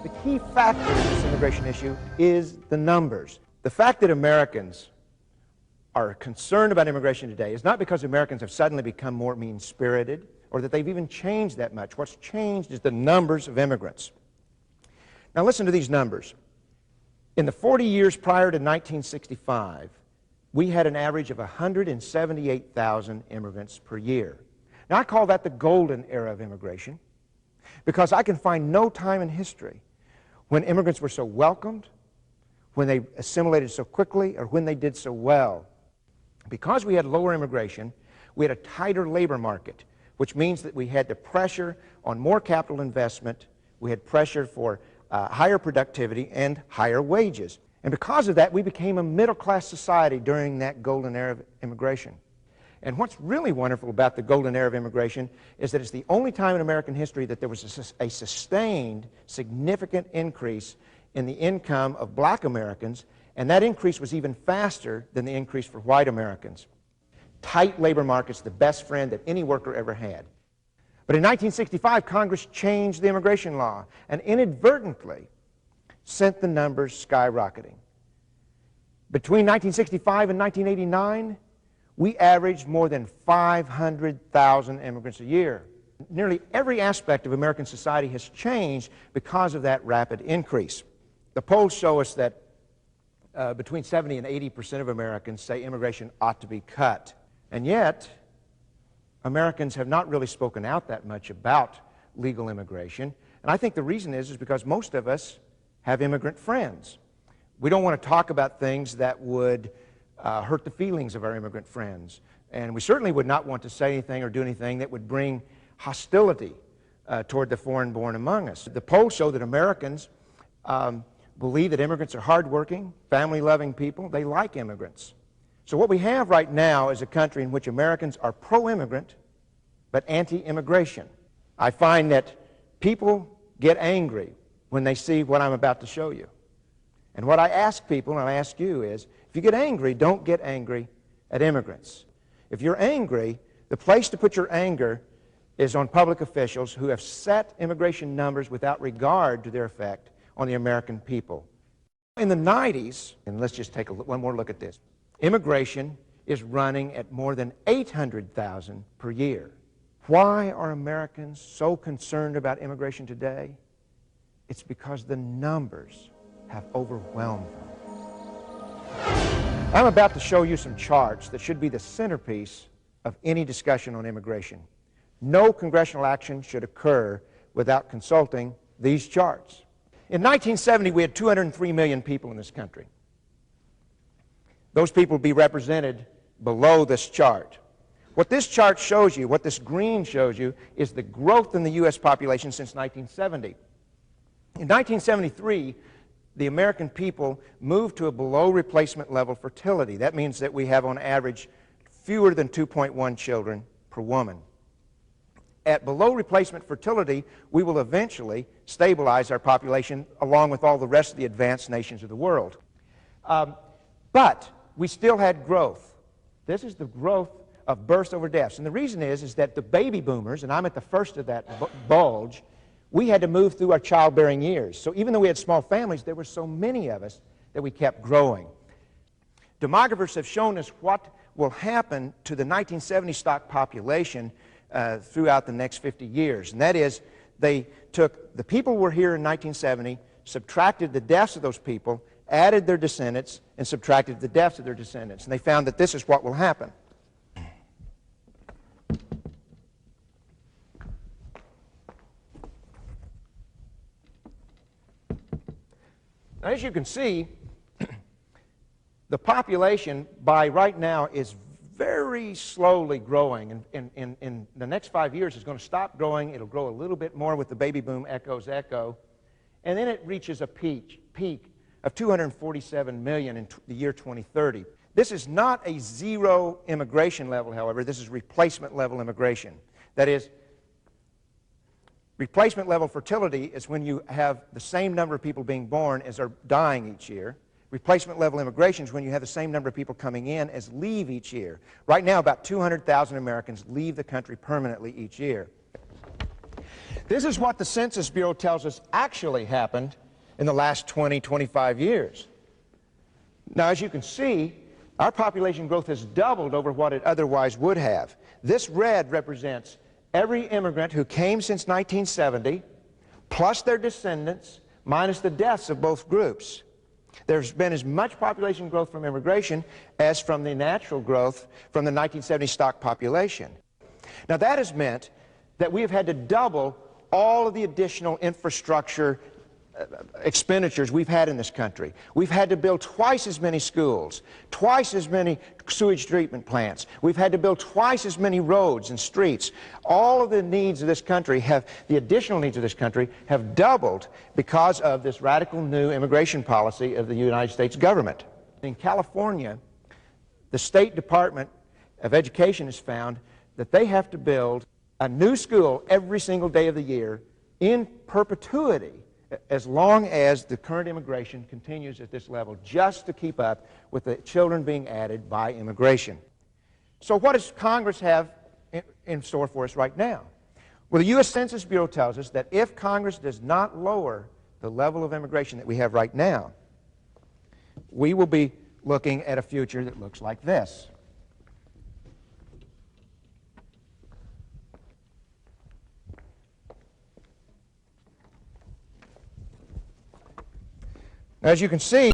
The key factor in this immigration issue is the numbers. The fact that Americans are concerned about immigration today is not because Americans have suddenly become more mean-spirited or that they've even changed that much. What's changed is the numbers of immigrants. Now listen to these numbers. In the 40 years prior to 1965, we had an average of 178,000 immigrants per year. Now I call that the golden era of immigration because I can find no time in history when immigrants were so welcomed, when they assimilated so quickly, or when they did so well. Because we had lower immigration, we had a tighter labor market, which means that we had the pressure on more capital investment, we had pressure for higher productivity and higher wages. And because of that, we became a middle-class society during that golden era of immigration. And what's really wonderful about the golden era of immigration is that it's the only time in American history that there was a sustained, significant increase in the income of black Americans, and that increase was even faster than the increase for white Americans. Tight labor markets, the best friend that any worker ever had. But in 1965, Congress changed the immigration law and inadvertently sent the numbers skyrocketing. Between 1965 and 1989, we averaged more than 500,000 immigrants a year. Nearly every aspect of American society has changed because of that rapid increase. The polls show us that between 70 and 80% of Americans say immigration ought to be cut. And yet, Americans have not really spoken out that much about legal immigration. And I think the reason is because most of us have immigrant friends. We don't want to talk about things that would hurt the feelings of our immigrant friends. And we certainly would not want to say anything or do anything that would bring hostility toward the foreign-born among us. The polls show that Americans believe that immigrants are hardworking, family-loving people. They like immigrants. So what we have right now is a country in which Americans are pro-immigrant but anti-immigration. I find that people get angry when they see what I'm about to show you. And what I ask people, and I ask you, is if you get angry, don't get angry at immigrants. If you're angry, the place to put your anger is on public officials who have set immigration numbers without regard to their effect on the American people. In the 90s, and let's just take one more look at this, immigration is running at more than 800,000 per year. Why are Americans so concerned about immigration today? It's because the numbers have overwhelmed them. I'm about to show you some charts that should be the centerpiece of any discussion on immigration. No congressional action should occur without consulting these charts. In 1970, we had 203 million people in this country. Those people will be represented below this chart. What this chart shows you, what this green shows you, is the growth in the U.S. population since 1970. In 1973, the American people moved to a below replacement level fertility. That means that we have on average fewer than 2.1 children per woman. At below replacement fertility, we will eventually stabilize our population along with all the rest of the advanced nations of the world. But we still had growth. This is the growth of births over deaths. And the reason is that the baby boomers, and I'm at the first of that bulge, we had to move through our childbearing years. So even though we had small families, there were so many of us that we kept growing. Demographers have shown us what will happen to the 1970 stock population throughout the next 50 years. And that is, they took the people who were here in 1970, subtracted the deaths of those people, added their descendants, and subtracted the deaths of their descendants. And they found that this is what will happen. Now, as you can see, the population by right now is very slowly growing. In the next 5 years, it's going to stop growing. It'll grow a little bit more with the baby boom echoes echo. And then it reaches a peak of 247 million in the year 2030. This is not a zero immigration level, however. This is replacement level immigration. That is, replacement level fertility is when you have the same number of people being born as are dying each year. Replacement level immigration is when you have the same number of people coming in as leave each year. Right now, about 200,000 Americans leave the country permanently each year. This is what the Census Bureau tells us actually happened in the last 20, 25 years. Now, as you can see, our population growth has doubled over what it otherwise would have. This red represents every immigrant who came since 1970, plus their descendants, minus the deaths of both groups. There's been as much population growth from immigration as from the natural growth from the 1970 stock population. Now, that has meant that we have had to double all of the additional infrastructure expenditures we've had in this country. We've had to build twice as many schools, twice as many sewage treatment plants. We've had to build twice as many roads and streets. All of the needs of this country the additional needs of this country have doubled because of this radical new immigration policy of the United States government. In California, the State Department of Education has found that they have to build a new school every single day of the year in perpetuity, as long as the current immigration continues at this level, just to keep up with the children being added by immigration. So what does Congress have in store for us right now? Well, the U.S. Census Bureau tells us that if Congress does not lower the level of immigration that we have right now, we will be looking at a future that looks like this. As you can see,